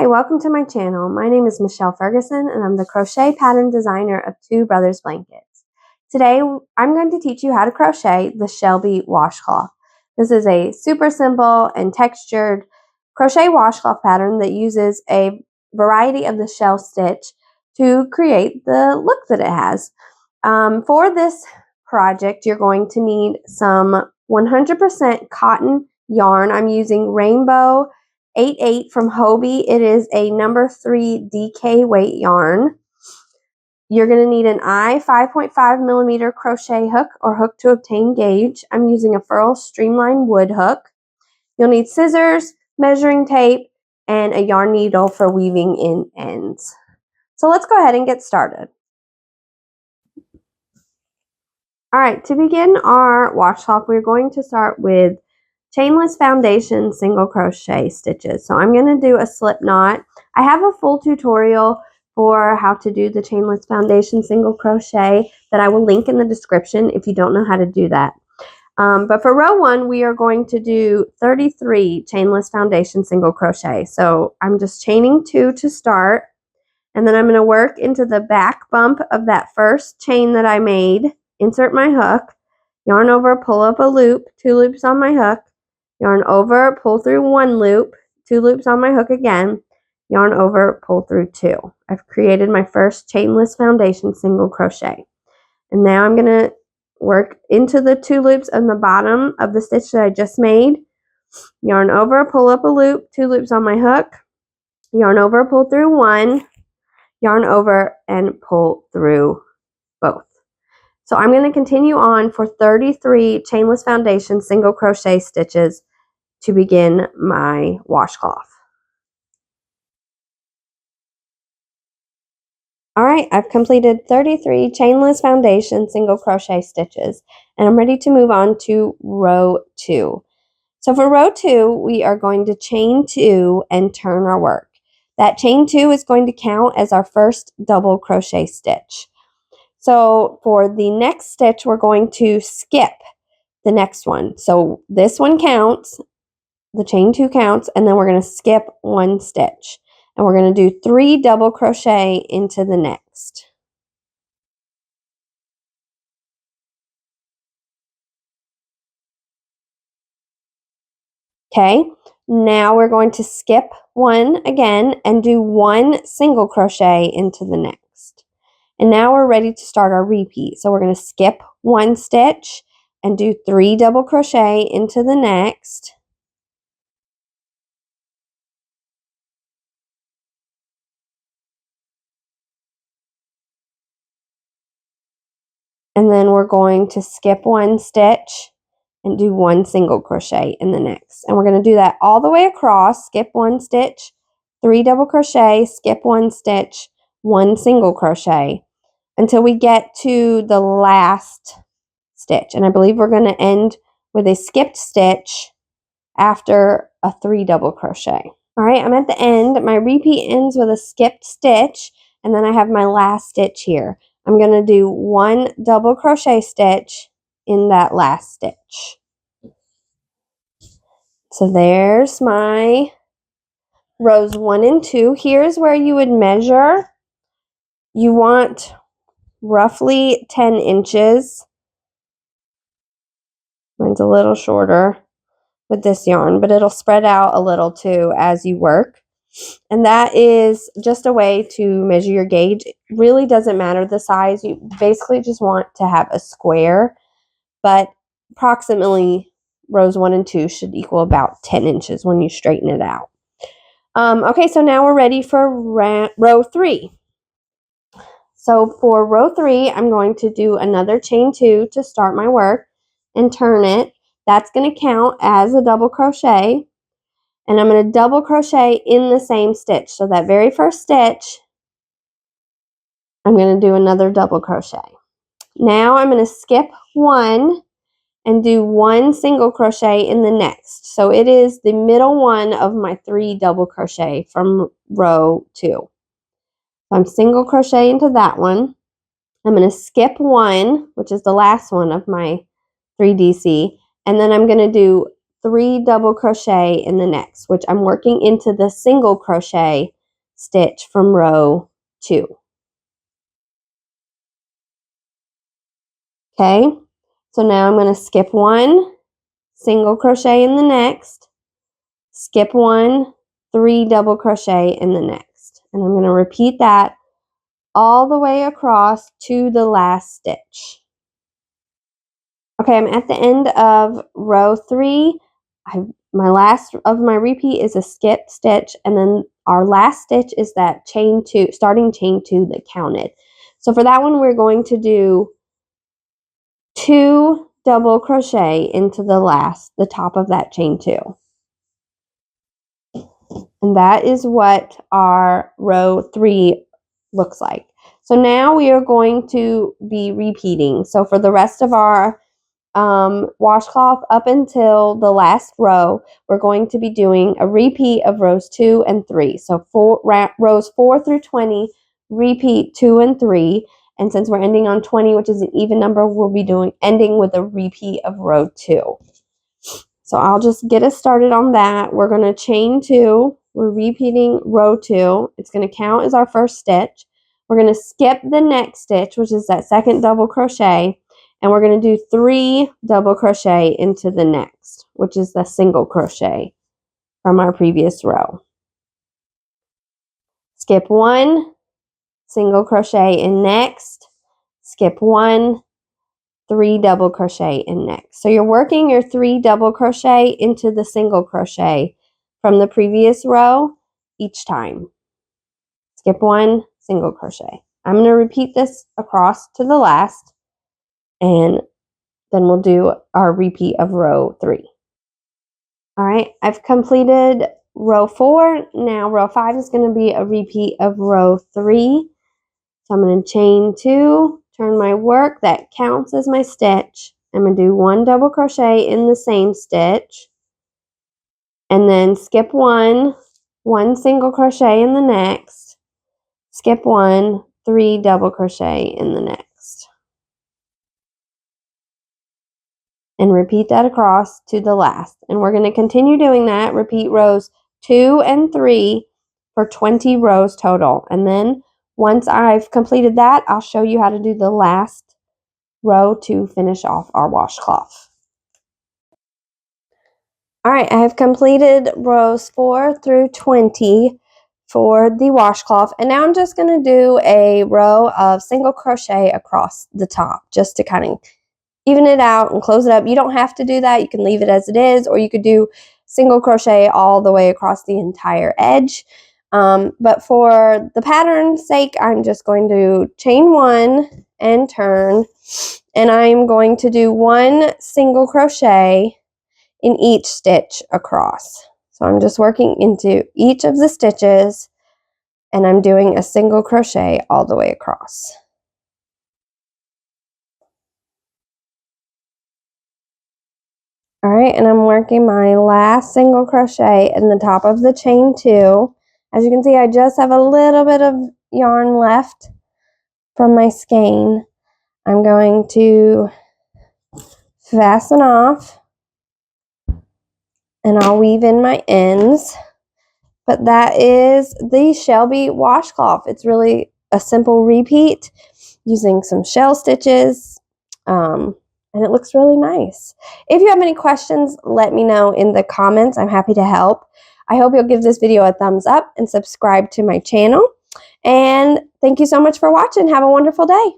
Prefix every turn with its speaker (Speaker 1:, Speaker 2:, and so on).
Speaker 1: Hi, welcome to my channel. My name is Michelle Ferguson and I'm the crochet pattern designer of Two Brothers Blankets. Today I'm going to teach you how to crochet the Shelby washcloth. This is a super simple and textured crochet washcloth pattern that uses a variety of the shell stitch to create the look that it has. For this project, you're going to need some 100% cotton yarn. I'm using Rainbow 88 from Hobie. It is a number 3 DK weight yarn. You're going to need an I 5.5 millimeter crochet hook or hook to obtain gauge. I'm using a Furl Streamline wood hook. You'll need scissors, measuring tape, and a yarn needle for weaving in ends. So let's go ahead and get started. All right, to begin our washcloth, we're going to start with chainless foundation single crochet stitches. So I'm going to do a slip knot. I have a full tutorial for how to do the chainless foundation single crochet that I will link in the description if you don't know how to do that. But for row 1, we are going to do 33 chainless foundation single crochet. So I'm just chaining 2 to start, and then I'm going to work into the back bump of that first chain that I made, insert my hook, yarn over, pull up a loop, 2 loops on my hook, yarn over, pull through 1 loop, 2 loops on my hook again, yarn over, pull through 2. I've created my first chainless foundation single crochet. And now I'm going to work into the 2 loops on the bottom of the stitch that I just made, yarn over, pull up a loop, 2 loops on my hook, yarn over, pull through 1, yarn over, and pull through both. So I'm going to continue on for 33 chainless foundation single crochet stitches to begin my washcloth. All right, I've completed 33 chainless foundation single crochet stitches, and I'm ready to move on to row 2. So for row 2, we are going to chain 2 and turn our work. That chain 2 is going to count as our first double crochet stitch. So for the next stitch, we're going to skip the next one. So this one counts, the chain 2 counts, and then we're going to skip 1 stitch. And we're going to do 3 double crochet into the next. Okay, now we're going to skip 1 again and do 1 single crochet into the next. And now we're ready to start our repeat. So we're going to skip 1 stitch and do 3 double crochet into the next. And then we're going to skip 1 stitch and do 1 single crochet in the next. And we're going to do that all the way across. Skip 1 stitch, 3 double crochet, skip 1 stitch, 1 single crochet until we get to the last stitch. And I believe we're going to end with a skipped stitch after a 3 double crochet. All right, I'm at the end. My repeat ends with a skipped stitch, and then I have my last stitch here. I'm going to do 1 double crochet stitch in that last stitch. So there's my rows 1 and 2. Here's where you would measure. You want roughly 10 inches. Mine's a little shorter with this yarn, but it'll spread out a little too as you work. And that is just a way to measure your gauge. It really doesn't matter the size. You basically just want to have a square, but approximately rows 1 and 2 should equal about 10 inches when you straighten it out. Okay, so now we're ready for row 3. So for row 3, I'm going to do another chain 2 to start my work and turn it. That's going to count as a double crochet. And I'm going to double crochet in the same stitch. So that very first stitch, I'm going to do another double crochet. Now I'm going to skip 1 and do 1 single crochet in the next. So it is the middle one of my 3 double crochet from row 2. So I'm single crochet into that one. I'm going to skip 1, which is the last one of my 3 DC, and then I'm going to do 3 double crochet in the next, which I'm working into the single crochet stitch from row 2. Okay, so now I'm going to skip 1, single crochet in the next, skip 1, 3 double crochet in the next, and I'm going to repeat that all the way across to the last stitch. Okay, I'm at the end of row 3. My last of my repeat is a skip stitch, and then our last stitch is that chain 2, starting chain 2 that counted. So for that one, we're going to do 2 double crochet into the top of that chain 2. And that is what our row 3 looks like. So now we are going to be repeating. So for the rest of our washcloth up until the last row, we're going to be doing a repeat of rows 2 and 3. So rows 4 through 20, repeat 2 and 3. And since we're ending on 20, which is an even number, we'll be ending with a repeat of row 2. So I'll just get us started on that. We're going to chain 2. We're repeating row 2. It's going to count as our first stitch. We're going to skip the next stitch, which is that second double crochet, and we're going to do 3 double crochet into the next, which is the single crochet from our previous row. Skip 1, single crochet in next, skip 1, 3 double crochet in next. So you're working your 3 double crochet into the single crochet from the previous row each time. Skip 1, single crochet. I'm going to repeat this across to the last, and then we'll do our repeat of row 3. All right, I've completed row 4. Now row 5 is going to be a repeat of row 3. So I'm going to chain 2, turn my work, that counts as my stitch. I'm going to do 1 double crochet in the same stitch, and then skip 1, 1 single crochet in the next, skip 1, 3 double crochet in the next. And repeat that across to the last. And we're going to continue doing that. Repeat rows 2 and 3 for 20 rows total. And then once I've completed that, I'll show you how to do the last row to finish off our washcloth. All right, I have completed rows 4 through 20 for the washcloth, and now I'm just going to do a row of single crochet across the top just to kind of even it out and close it up. You don't have to do that. You can leave it as it is, or you could do single crochet all the way across the entire edge. But for the pattern's sake, I'm just going to chain 1 and turn, and I'm going to do 1 single crochet in each stitch across. So I'm just working into each of the stitches, and I'm doing a single crochet all the way across. All right, and I'm working my last single crochet in the top of the chain 2. As you can see, I just have a little bit of yarn left from my skein. I'm going to fasten off, and I'll weave in my ends. But that is the Shelby washcloth. It's really a simple repeat using some shell stitches. And it looks really nice. If you have any questions, let me know in the comments. I'm happy to help. I hope you'll give this video a thumbs up and subscribe to my channel. And thank you so much for watching. Have a wonderful day.